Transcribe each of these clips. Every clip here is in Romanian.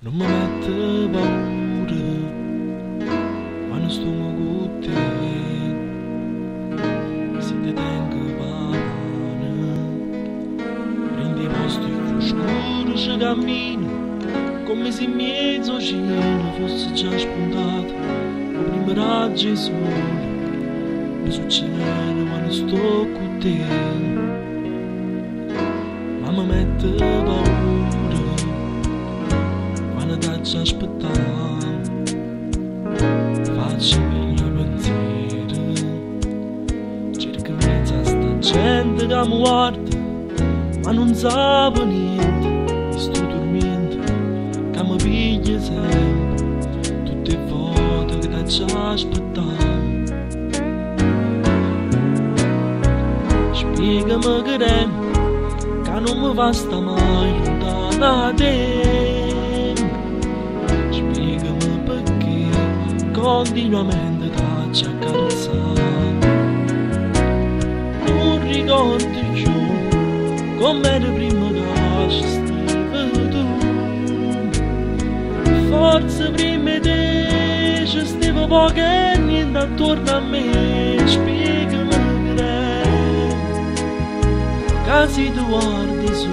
Non mi mette paura quando sto con te. Se ti tengo per mano, prendi i posti più scuri, ci cammino come se in mezzo cielo fosse già spuntato il primo raggio di sole. Mi succede quando sto con te, ma mi mette paura quando ti aspettavo. Faccio i miei pensieri, cerco in mezzo a sta gente che mi guarda, ma non sa niente. Sto dormendo, che mi piglia sempre, tutte le volte che ti aspettavo. Spiegami che non mi basta mai lontano da te. Spiegami perché continuamente ti accarezzare. Non ricordi più com'era prima che ci stavi tu. Forse prima te ci stavo poco e niente attorno a me. Spiegami che se tu guardi su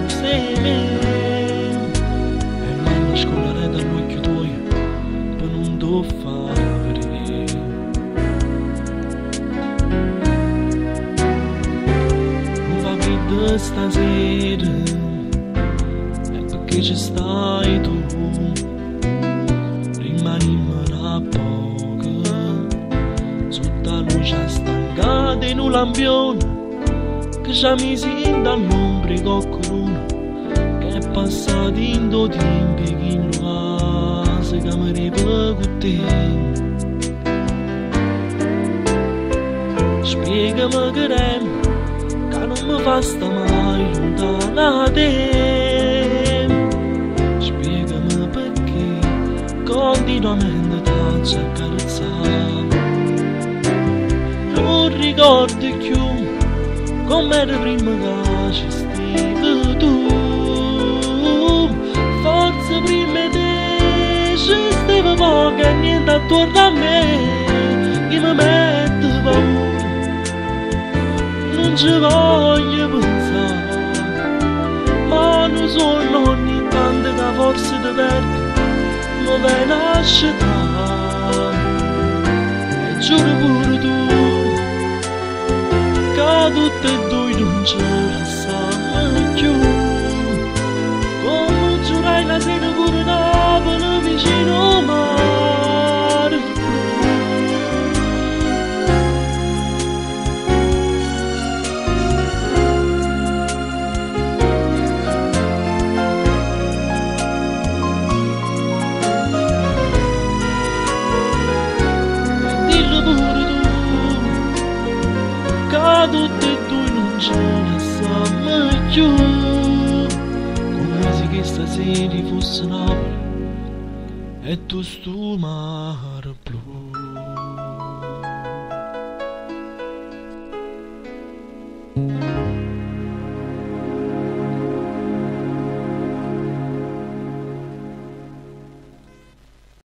sei me e mi nasconderei dall'occhio tuo per non ti far vedere. Non va più stasera è perché ci stai tu. Rimaniamo da poco sotto la luce stancata in un lampione che già mi si dall'ombra qualcuno che è passato in due tempi che in casa che mi arriva con te. Spiegami che non mi basta mai lontano da te. Spiegami perché continuamente ti accarezzare. Non ricordi più com'era prima che ci stavi tu. Forse prima te ci stava poco e niente attorno a me che mi mette paura. Non ci voglio pensare, ma non sono ogni tanto che forse ti perdo, mi vai lasciare. E giuro pure tu che tutte e due non ci lasciamo più. Come giurai la sera pure Napoli vicino al mare blu. E dillo pure tu che tutte e due non ci lasciamo più. Come se che stasera fosse Napoli e tu sto mare blu.